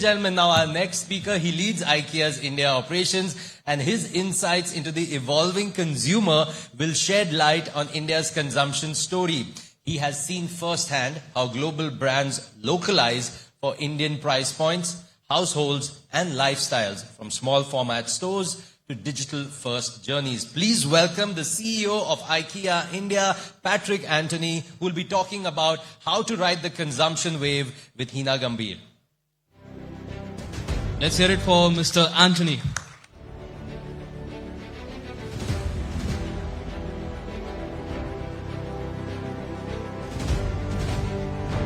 Gentlemen, now our next speaker, he leads IKEA's India operations, and his insights into the evolving consumer will shed light on India's consumption story. He has seen firsthand how global brands localize for Indian price points, households and lifestyles, from small format stores to digital first journeys. Please welcome the CEO of IKEA India, Patrik Antoni, who will be talking about how to ride the consumption wave with Hina Gambhir. Let's hear it for Mr. Antoni.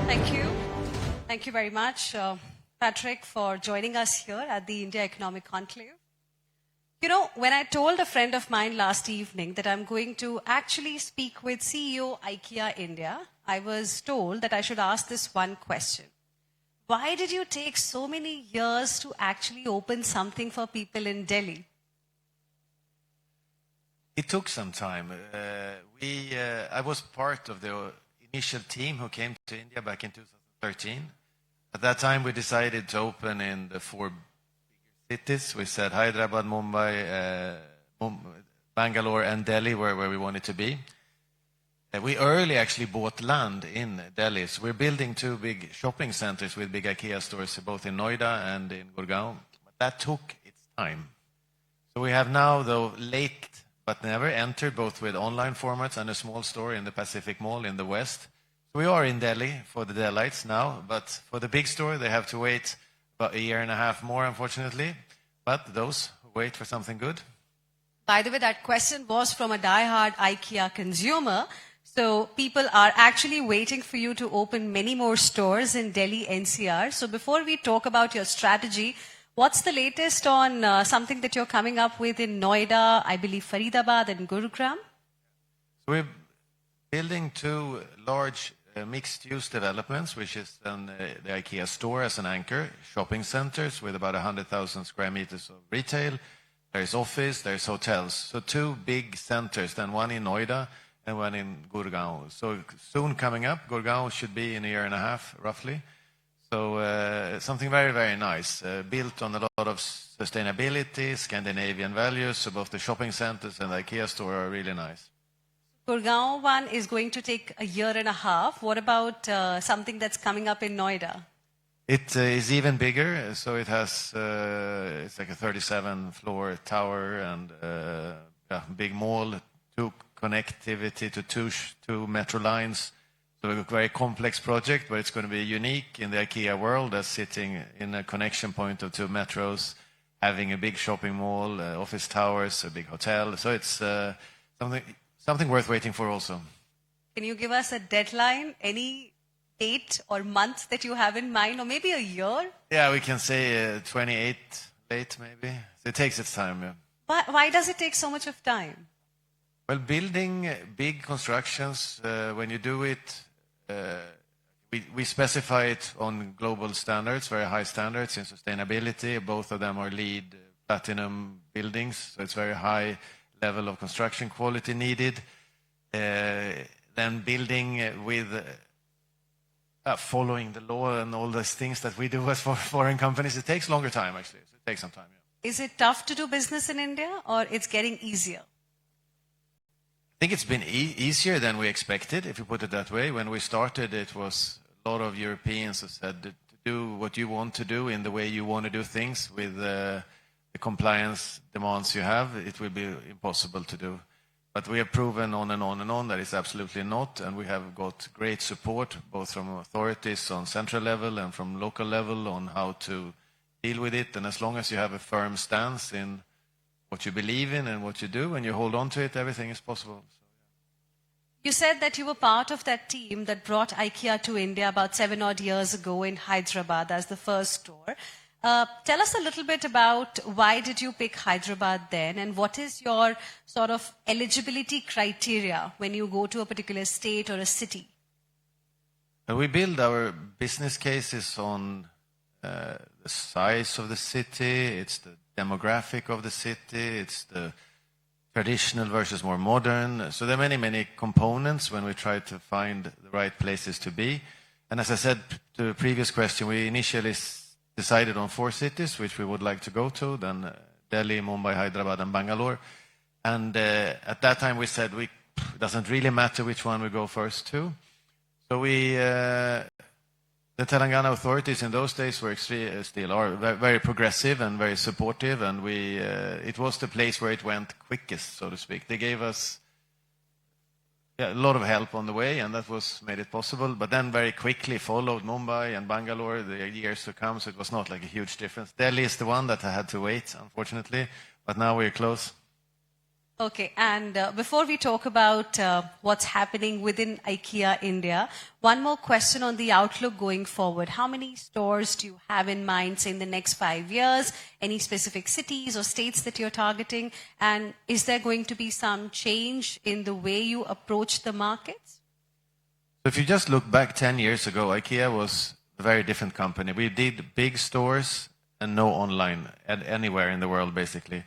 Thank you. Thank you very much, Patrik, for joining us here at the India Economic Conclave. You know, when I told a friend of mine last evening that I'm going to actually speak with CEO IKEA India, I was told that I should ask this one question. Why did you take so many years to actually open something for people in Delhi? It took some time. I was part of the initial team who came to India back in 2013. At that time, we decided to open in the four bigger cities. We said Hyderabad, Mumbai, Bangalore, and Delhi were where we wanted to be. We early actually bought land in Delhi. So we're building two big shopping centers with big IKEA stores, both in Noida and in Gurugram. But that took its time. So we have now, though late but never, entered both with online formats and a small store in the Pacific Mall in the West. So we are in Delhi for the Delhites now, but for the big store, they have to wait about a year and a half more, unfortunately. But those who wait for something good. By the way, that question was from a die-hard IKEA consumer. So people are actually waiting for you to open many more stores in Delhi NCR. So before we talk about your strategy, what's the latest on something that you're coming up with in Noida, I believe Faridabad and Gurugram? So we're building two large mixed-use developments, which is the IKEA store as an anchor, shopping centers with about 100,000 square meters of retail. There's office, there's hotels. So two big centers, then one in Noida and one in Gurugram. So soon coming up, Gurugram should be in a year and a half, roughly. So something very, very nice, built on a lot of sustainability, Scandinavian values. So both the shopping centers and the IKEA store are really nice. Gurugram one is going to take a year and a half. What about something that's coming up in Noida? It is even bigger. So it has, it's like a 37-floor tower and big mall, two connectivity to two metro lines. So a very complex project, but it's going to be unique in the IKEA world as sitting in a connection point of two metros, having a big shopping mall, office towers, a big hotel. So it's something worth waiting for also. Can you give us a deadline, any date or month that you have in mind, or maybe a year? Yeah, we can say 28 late maybe. So it takes its time, yeah. Why does it take so much of time? Well, building big constructions, when you do it, we specify it on global standards, very high standards in sustainability. Both of them are LEED platinum buildings, so it's very high level of construction quality needed. Then building with following the law and all those things that we do as for foreign companies, it takes longer time actually. So it takes some time. Yeah. Is it tough to do business in India, or it's getting easier? I think it's been easier than we expected, if you put it that way. When we started, it was a lot of Europeans who said to do what you want to do in the way you want to do things with the compliance demands you have, it will be impossible to do. But we have proven on and on and on that it's absolutely not, and we have got great support both from authorities on central level and from local level on how to deal with it. And as long as you have a firm stance in what you believe in and what you do, and you hold on to it, everything is possible. So, yeah. You said that you were part of that team that brought IKEA to India about 7 odd years ago in Hyderabad as the first store. Tell us a little bit about why did you pick Hyderabad then, and what is your sort of eligibility criteria when you go to a particular state or a city? We build our business cases on the size of the city, it's the demographic of the city, it's the traditional versus more modern. So there are many, many components when we try to find the right places to be. And as I said to the previous question, we initially decided on 4 cities which we would like to go to, then Delhi, Mumbai, Hyderabad, and Bangalore. And at that time we said it doesn't really matter which one we go first to. So the Telangana authorities in those days were still are very progressive and very supportive, and it was the place where it went quickest, so to speak. They gave us a lot of help on the way, and that made it possible. But then very quickly followed Mumbai and Bangalore the years to come, so it was not like a huge difference. Delhi is the one that I had to wait, unfortunately, but now we're close. Okay, and before we talk about what's happening within IKEA India, one more question on the outlook going forward. How many stores do you have in mind, say, in the next 5 years? Any specific cities or states that you're targeting? And is there going to be some change in the way you approach the markets? So if you just look back 10 years ago, IKEA was a very different company. We did big stores and no online anywhere in the world, basically.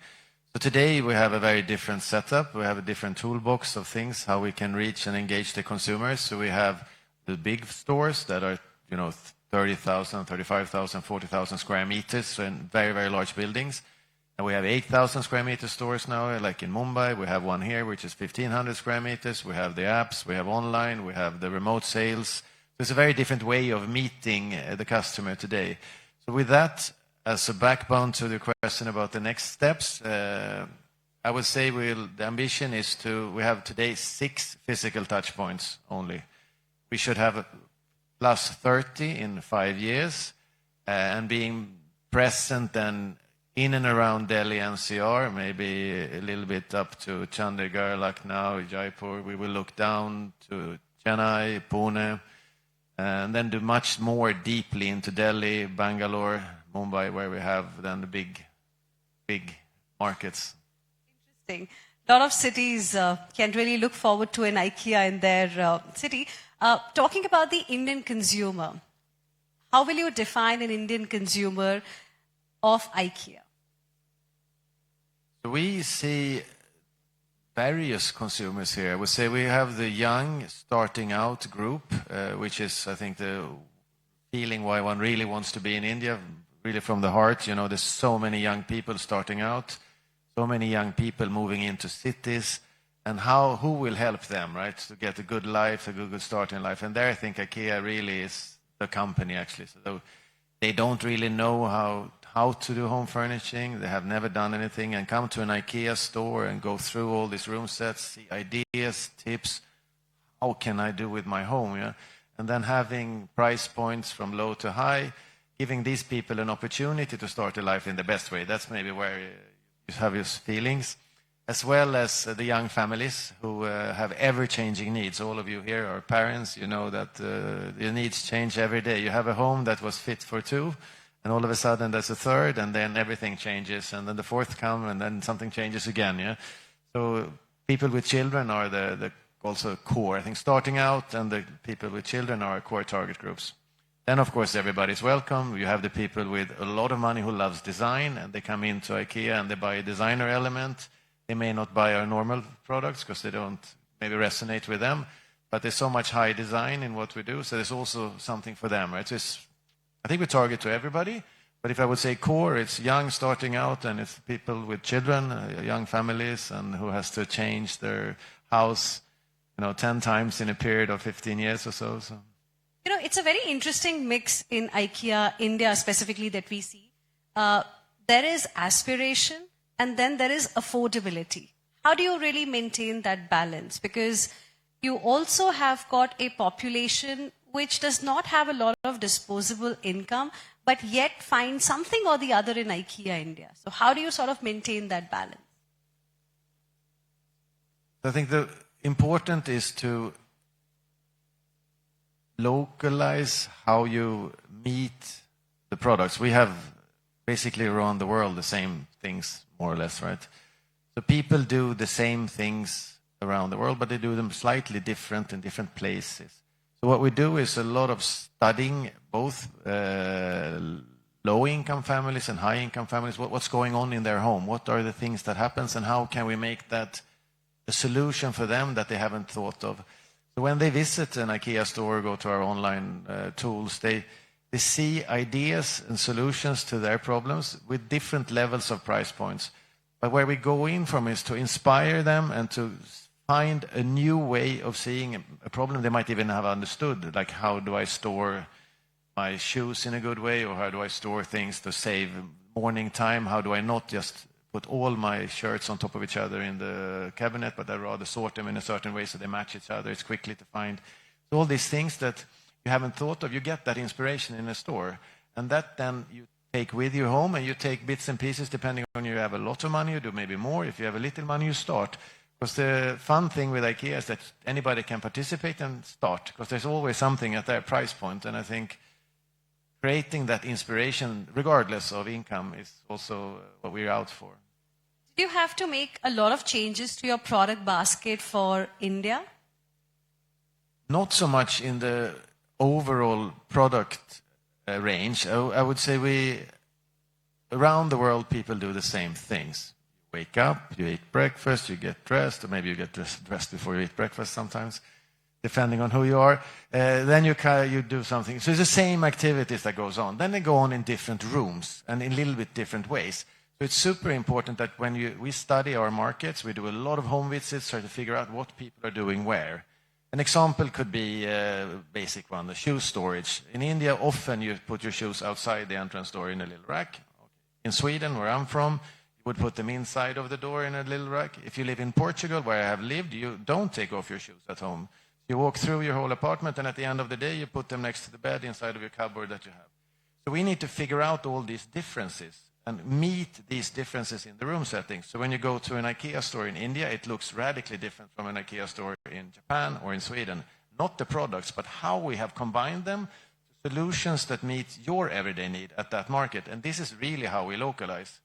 So today we have a very different setup. We have a different toolbox of things, how we can reach and engage the consumers. So we have the big stores that are, 30,000, 35,000, 40,000 square meters, so in very, very large buildings. And we have 8,000 square meter stores now, like in Mumbai. We have one here, which is 1,500 square meters. We have the apps, we have online, we have the remote sales. So it's a very different way of meeting the customer today. So with that, as a backbone to the question about the next steps, I would say the ambition is we have today 6 physical touch points only. We should have plus 30 in 5 years, and being present then in and around Delhi NCR, maybe a little bit up to Chandigarh, Lucknow, Jaipur. We will look down to Chennai, Pune, and then do much more deeply into Delhi, Bangalore, Mumbai, where we have then the big markets. Interesting. A lot of cities can really look forward to an IKEA in their city. Talking about the Indian consumer, how will you define an Indian consumer of IKEA? We see various consumers here. I would say we have the young starting out group, which is, I think, the feeling why one really wants to be in India, really from the heart. There's so many young people starting out, so many young people moving into cities, and who will help them, right, to get a good life, a good start in life. And there I think IKEA really is the company, actually. So they don't really know how to do home furnishing. They have never done anything, and come to an IKEA store and go through all these room sets, see ideas, tips, how can I do with my home, and then having price points from low to high, giving these people an opportunity to start a life in the best way. That's maybe where you have your feelings, as well as the young families who have ever-changing needs. All of you here are parents. You know that your needs change every day. You have a home that was fit for 2, and all of a sudden there's a 3rd, and then everything changes, and then the 4th comes, and then something changes again. So people with children are the also core. I think starting out and the people with children are core target groups. Then, of course, everybody's welcome. You have the people with a lot of money who loves design, and they come into IKEA and they buy a designer element. They may not buy our normal products because they don't maybe resonate with them, but there's so much high design in what we do, so there's also something for them, right? So I think we target to everybody, but if I would say core, it's young starting out, and it's people with children, young families, and who has to change their house, 10 times in a period of 15 years or so. It's a very interesting mix in IKEA India specifically that we see. There is aspiration, and then there is affordability. How do you really maintain that balance? Because you also have got a population which does not have a lot of disposable income, but yet find something or the other in IKEA India. So how do you sort of maintain that balance? I think the important is to localize how you meet the products. We have basically around the world the same things, more or less, right? So people do the same things around the world, but they do them slightly different in different places. So what we do is a lot of studying both low-income families and high-income families, what's going on in their home, what are the things that happens, and how can we make that a solution for them that they haven't thought of. So when they visit an IKEA store, go to our online tools, they they see ideas and solutions to their problems with different levels of price points. But where we go in from is to inspire them and to find a new way of seeing a problem they might even have understood, like how do I store my shoes in a good way, or how do I store things to save morning time? How do I not just put all my shirts on top of each other in the cabinet, but I rather sort them in a certain way so they match each other. It's quickly to find. So all these things that you haven't thought of, you get that inspiration in a store. And that then you take with you home, and you take bits and pieces depending on you have a lot of money, you do maybe more. If you have a little money, you start. Because the fun thing with IKEA is that anybody can participate and start, because there's always something at their price point. And I think creating that inspiration, regardless of income, is also what we're out for. Do you have to make a lot of changes to your product basket for India? Not so much in the overall product range. I would say around the world, people do the same things. You wake up, you eat breakfast, you get dressed, or maybe you get dressed before you eat breakfast sometimes, depending on who you are. Then you do something. So it's the same activities that goes on. Then they go on in different rooms and in a little bit different ways. So it's super important that when we study our markets, we do a lot of home visits, try to figure out what people are doing where. An example could be a basic one, the shoe storage. In India, often you put your shoes outside the entrance door in a little rack. In Sweden, where I'm from, you would put them inside of the door in a little rack. If you live in Portugal, where I have lived, you don't take off your shoes at home. You walk through your whole apartment, and at the end of the day, you put them next to the bed inside of your cupboard that you have. So we need to figure out all these differences and meet these differences in the room settings. So when you go to an IKEA store in India, it looks radically different from an IKEA store in Japan or in Sweden. Not the products, but how we have combined them to solutions that meet your everyday need at that market. And this is really how we localize.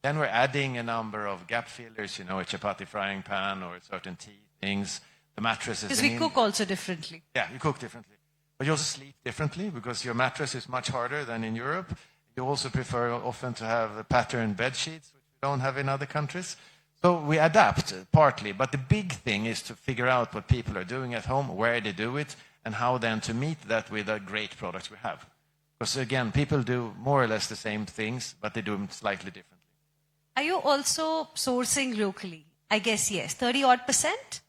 Then we're adding a number of gap fillers, a chapati frying pan or certain tea things. The mattresses. Because we cook also differently. Yeah, you cook differently. But you also sleep differently because your mattress is much harder than in Europe. You also prefer often to have patterned bed sheets, which we don't have in other countries. So we adapt partly, but the big thing is to figure out what people are doing at home, where they do it, and how then to meet that with the great products we have. Because again, people do more or less the same things, but they do them slightly differently. Are you also sourcing locally? I guess yes, 30-odd%?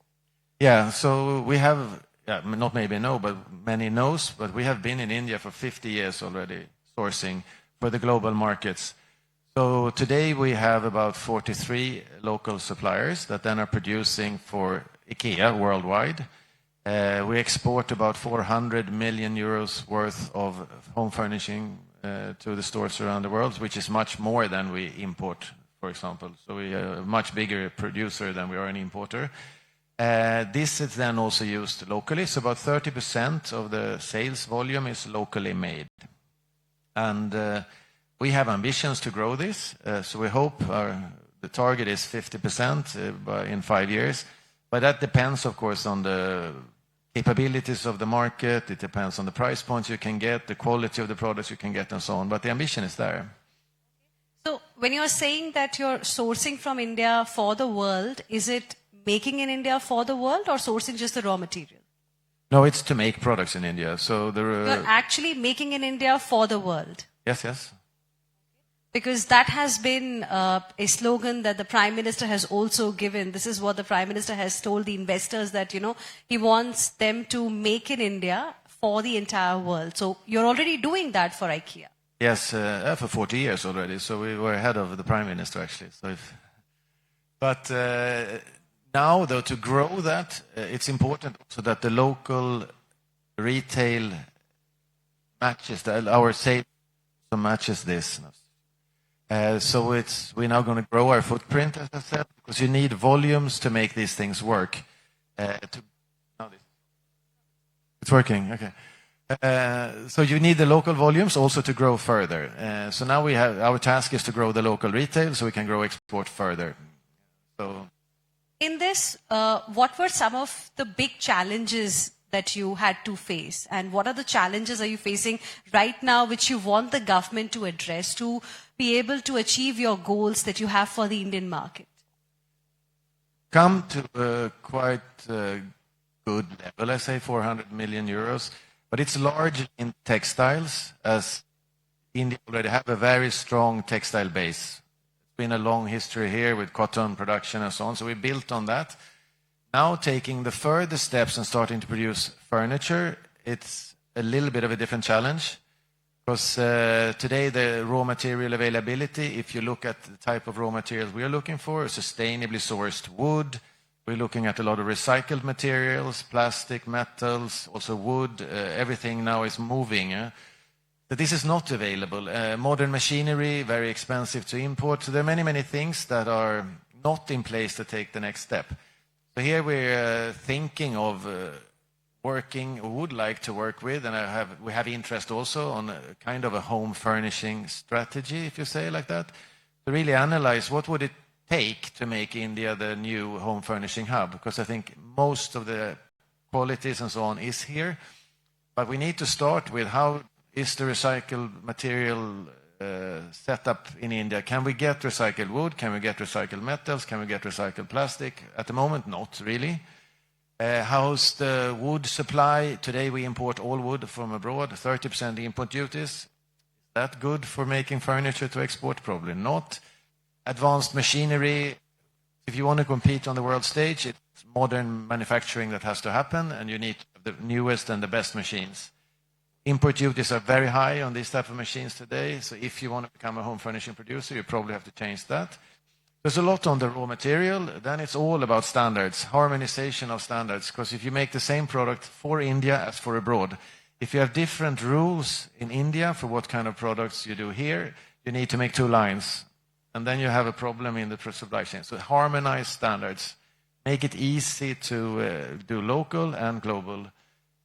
Yeah, so we have, not maybe no, but many knows, but we have been in India for 50 years already sourcing for the global markets. So today we have about 43 local suppliers that then are producing for IKEA worldwide. We export about 400 million euros worth of home furnishing to the stores around the world, which is much more than we import, for example. So we are a much bigger producer than we are an importer. This is then also used locally, so about 30% of the sales volume is locally made. And we have ambitions to grow this, so we hope the target is 50% in 5 years. But that depends, of course, on the capabilities of the market, it depends on the price points you can get, the quality of the products you can get, and so on. But the ambition is there. So when you're saying that you're sourcing from India for the world, is it making in India for the world or sourcing just the raw material? No, it's to make products in India. So You're actually making in India for the world. Yes. Because that has been a slogan that the Prime Minister has also given. This is what the Prime Minister has told the investors, that, he wants them to make in India for the entire world. So you're already doing that for IKEA. Yes, for 40 years already. So we were ahead of the Prime Minister, actually. But now, though, to grow that, it's important also that the local retail matches, our sales matches this. So we're now going to grow our footprint, as I said, because you need volumes to make these things work. It's working, okay. So you need the local volumes also to grow further. So now our task is to grow the local retail so we can grow export further. So, in this, what were some of the big challenges that you had to face? And what are the challenges are you facing right now which you want the government to address to be able to achieve your goals that you have for the Indian market? Come to a quite good level, I say 400 million euros. But it's large in textiles, as India already have a very strong textile base. It's been a long history here with cotton production and so on, so we built on that. Now taking the further steps and starting to produce furniture, it's a little bit of a different challenge. Because today the raw material availability, if you look at the type of raw materials we are looking for, sustainably sourced wood, we're looking at a lot of recycled materials, plastic, metals, also wood, everything now is moving. But this is not available. Modern machinery, very expensive to import. So there are many, many things that are not in place to take the next step. So here we're thinking of working, or would like to work with, and we have interest also on a kind of a home furnishing strategy, if you say it like that, to really analyze what would it take to make India the new home furnishing hub, because I think most of the qualities and so on is here, but we need to start with how is the recycled material set up in India. Can we get recycled wood? Can we get recycled metals? Can we get recycled plastic? At the moment, not really. How's the wood supply? Today we import all wood from abroad, 30% import duties. Is that good for making furniture to export? Probably not. Advanced machinery, if you want to compete on the world stage, it's modern manufacturing that has to happen, and you need the newest and the best machines. Import duties are very high on these type of machines today, so if you want to become a home furnishing producer, you probably have to change that. There's a lot on the raw material. Then it's all about standards, harmonization of standards. Because if you make the same product for India as for abroad, if you have different rules in India for what kind of products you do here, you need to make two lines. And then you have a problem in the supply chain. So harmonize standards. Make it easy to do local and global.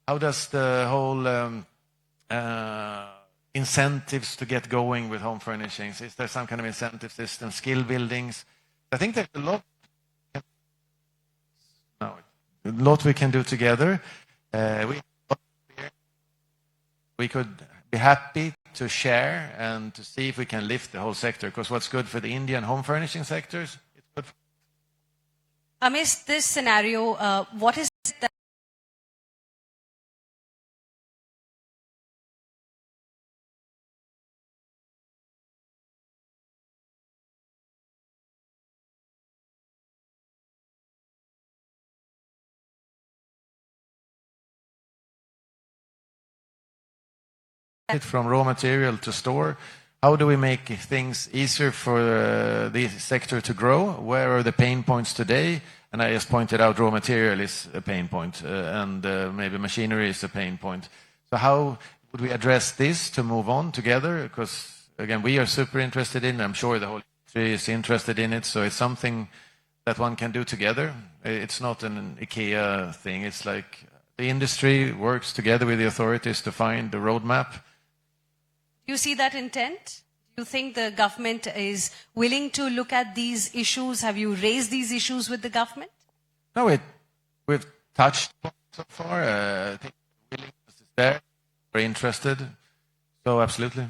How does the whole incentives to get going with home furnishings? Is there some kind of incentive system, skill buildings? I think there's a lot we can do together. We could be happy to share and to see if we can lift the whole sector, because what's good for the Indian home furnishing sectors, it's good for... Amidst this scenario, what is it that from raw material to store? How do we make things easier for the sector to grow? Where are the pain points today? And I just pointed out raw material is a pain point, and maybe machinery is a pain point. So how would we address this to move on together? Because, again, we are super interested in it. I'm sure the whole industry is interested in it. So it's something that one can do together. It's not an IKEA thing. It's like the industry works together with the authorities to find the roadmap. you see that intent? Do you think the government is willing to look at these issues? Have you raised these issues with the government? No, we've touched so far. I think the willingness is there. We're interested. So absolutely.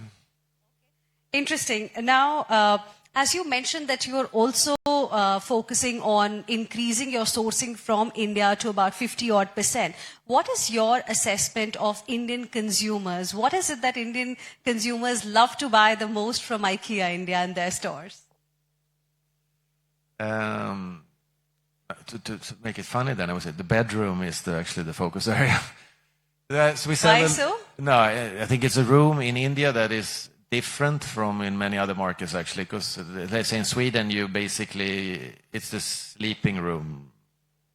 Interesting. Now, as you mentioned that you are also focusing on increasing your sourcing from India to about 50-odd%. What is your assessment of Indian consumers? What is it that Indian consumers love to buy the most from IKEA India in their stores? To make it funny, then I would say the bedroom is actually the focus area. So we sell Why so? No, I think it's a room in India that is different from in many other markets, actually, because let's say in Sweden, it's the sleeping room.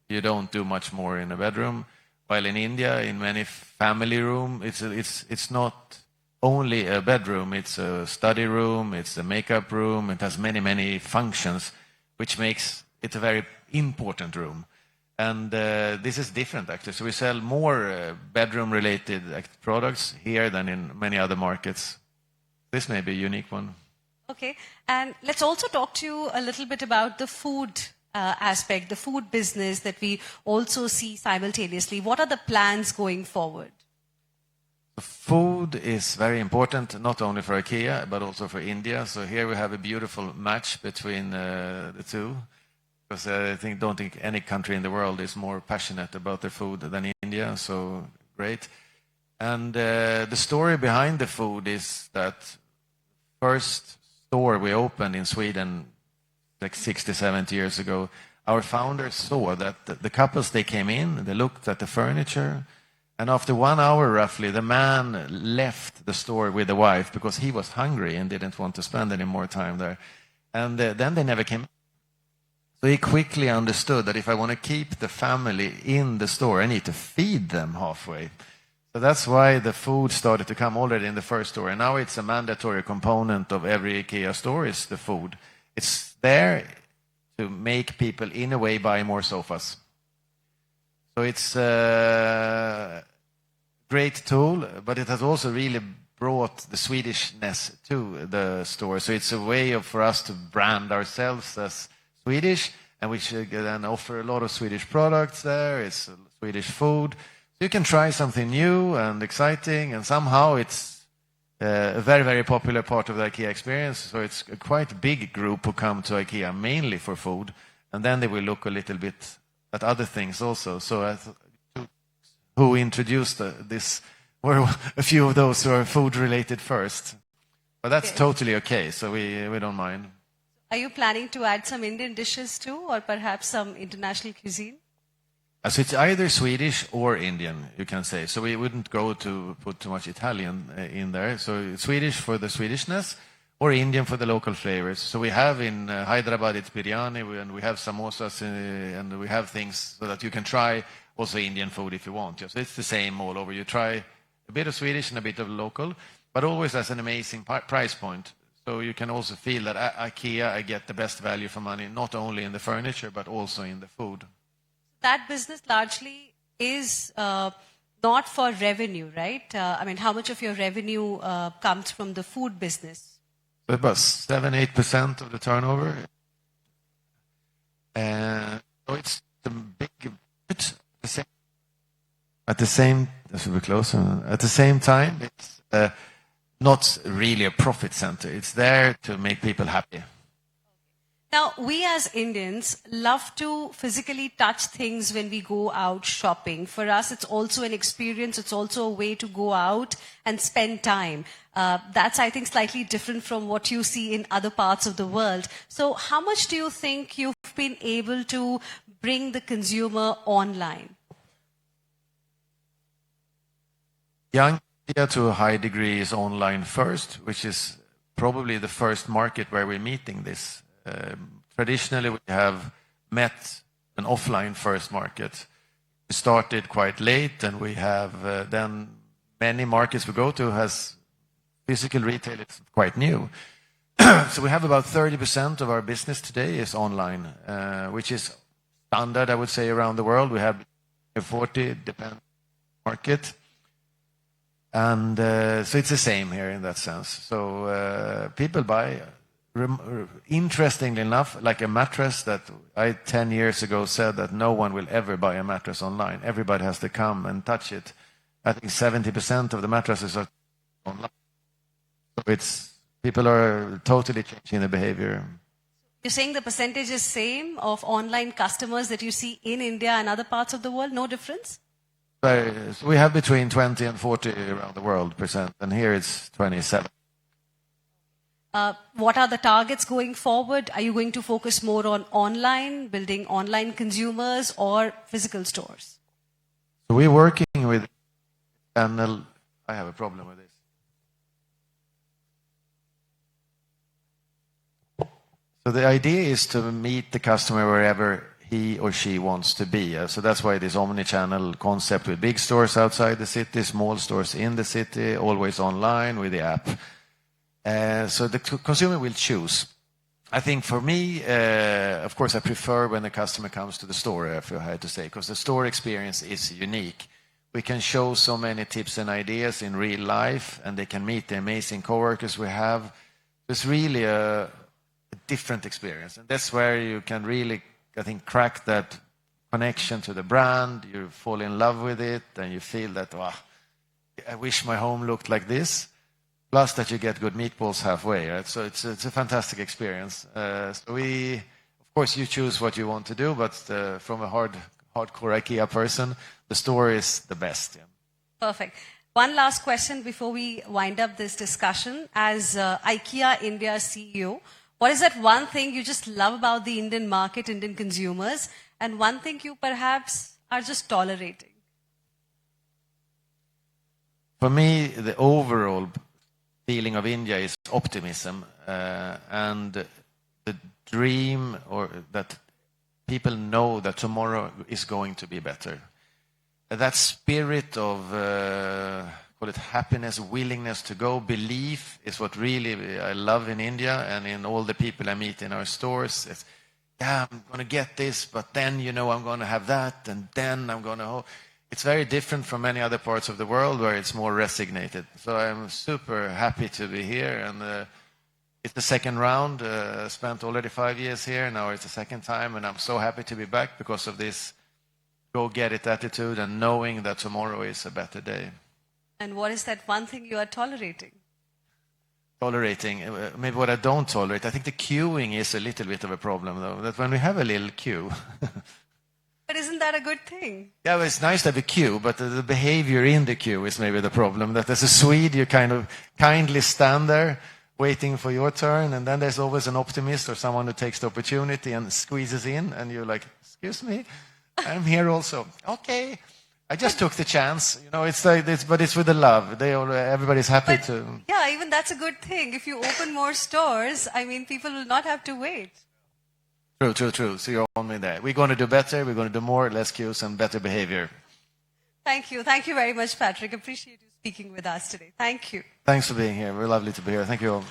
You don't do much more in a bedroom. While in India, in many family room, it's not only a bedroom, it's a study room, it's a makeup room, it has many, many functions, which makes it a very important room. And this is different, actually. So we sell more bedroom-related products here than in many other markets. This may be a unique one. Okay. And let's also talk to you a little bit about the food aspect, the food business that we also see simultaneously. What are the plans going forward? Food is very important, not only for IKEA, but also for India. So here we have a beautiful match between the two. Because don't think any country in the world is more passionate about their food than India. So great. And the story behind the food is that first store we opened in Sweden like 60, 70 years ago, our founders saw that the couples, they came in, they looked at the furniture, and after 1 hour roughly, the man left the store with the wife because he was hungry and didn't want to spend any more time there. And then they never came. So he quickly understood that if I want to keep the family in the store, I need to feed them halfway. So that's why the food started to come already in the first store. And now it's a mandatory component of every IKEA store is the food. It's there to make people, in a way, buy more sofas. So it's a great tool, but it has also really brought the Swedishness to the store. So it's a way for us to brand ourselves as Swedish, and we should then offer a lot of Swedish products there. It's Swedish food. So you can try something new and exciting, and somehow it's a very, very popular part of the IKEA experience. So it's a quite big group who come to IKEA mainly for food, and then they will look a little bit at other things also. So who introduced this were a few of those who are food-related first. But that's totally okay, so we don't mind. Are you planning to add some Indian dishes too, or perhaps some international cuisine? So it's either Swedish or Indian, you can say. So we wouldn't go to put too much Italian in there. So it's Swedish for the Swedishness, or Indian for the local flavors. So we have in Hyderabad, it's biryani, and we have samosas, and we have things so that you can try also Indian food if you want. So it's the same all over. You try a bit of Swedish and a bit of local, but always as an amazing price point. So you can also feel that at IKEA I get the best value for money, not only in the furniture, but also in the food. That business largely is not for revenue, right? I mean, how much of your revenue comes from the food business? About 7-8% of the turnover. So it's the big bit. At the same, this will be closer. At the same time, it's not really a profit center. It's there to make people happy. Now, we as Indians love to physically touch things when we go out shopping. For us, it's also an experience. It's also a way to go out and spend time. That's, I think, slightly different from what you see in other parts of the world. So how much do you think you've been able to bring the consumer online? Young India, to a high degree, is online first, which is probably the first market where we're meeting this. Traditionally, we have met an offline first market. We started quite late, and we have then many markets we go to has physical retail. It's quite new. So we have about 30% of our business today is online, which is standard, I would say, around the world. We have 40, depending on the market. And so it's the same here in that sense. So people buy, interestingly enough, like a mattress that I 10 years ago said that no one will ever buy a mattress online. Everybody has to come and touch it. I think 70% of the mattresses are online. So it's, people are totally changing the behavior. You're saying the percentage is same of online customers that you see in India and other parts of the world? No difference? So we have between 20 and 40 around the world %, and here it's 27. What are the targets going forward? Are you going to focus more on online, building online consumers, or physical stores? So we're working with channel. I have a problem with this. So the idea is to meet the customer wherever he or she wants to be. So that's why this omni-channel concept with big stores outside the city, small stores in the city, always online with the app. So the consumer will choose. I think for me, of course, I prefer when the customer comes to the store, if I had to say, because the store experience is unique. We can show so many tips and ideas in real life, and they can meet the amazing coworkers we have. It's really a different experience, and that's where you can really, I think, crack that connection to the brand. You fall in love with it, and you feel that, wow, I wish my home looked like this. Plus that you get good meatballs halfway, right? So it's a fantastic experience. So we, of course, you choose what you want to do, but from a hardcore IKEA person, the store is the best. Yeah. Perfect. One last question before we wind up this discussion. As IKEA India CEO, what is that one thing you just love about the Indian market, Indian consumers, and one thing you perhaps are just tolerating? For me, the overall feeling of India is optimism and the dream, or that people know that tomorrow is going to be better. That spirit of call it happiness, willingness to go, belief is what really I love in India and in all the people I meet in our stores. It's, yeah, I'm going to get this, but then, you know, I'm going to have that, and then I'm going to... It's very different from many other parts of the world where it's more resignated. So I'm super happy to be here, and it's the second round. Spent already 5 years here, now it's the second time, and I'm so happy to be back because of this go-get-it attitude and knowing that tomorrow is a better day. And what is that one thing you are tolerating? Tolerating, maybe what I don't tolerate. I think the queuing is a little bit of a problem, though. That when we have a little queue. But isn't that a good thing? Yeah, well, it's nice to have a queue, but the behavior in the queue is maybe the problem. That as a Swede, you kind of kindly stand there waiting for your turn, and then there's always an optimist or someone who takes the opportunity and squeezes in, and you're like, excuse me, I'm here also. Okay. I just took the chance, you know. It's like this, but it's with the love. Everybody's happy to. Yeah, even that's a good thing. If you open more stores, I mean, people will not have to wait. True. So you're on me there. We're going to do better. We're going to do more, less queues, and better behavior. Thank you. Thank you very much, Patrik. Appreciate you speaking with us today. Thank you. Thanks for being here. We're lovely to be here. Thank you all.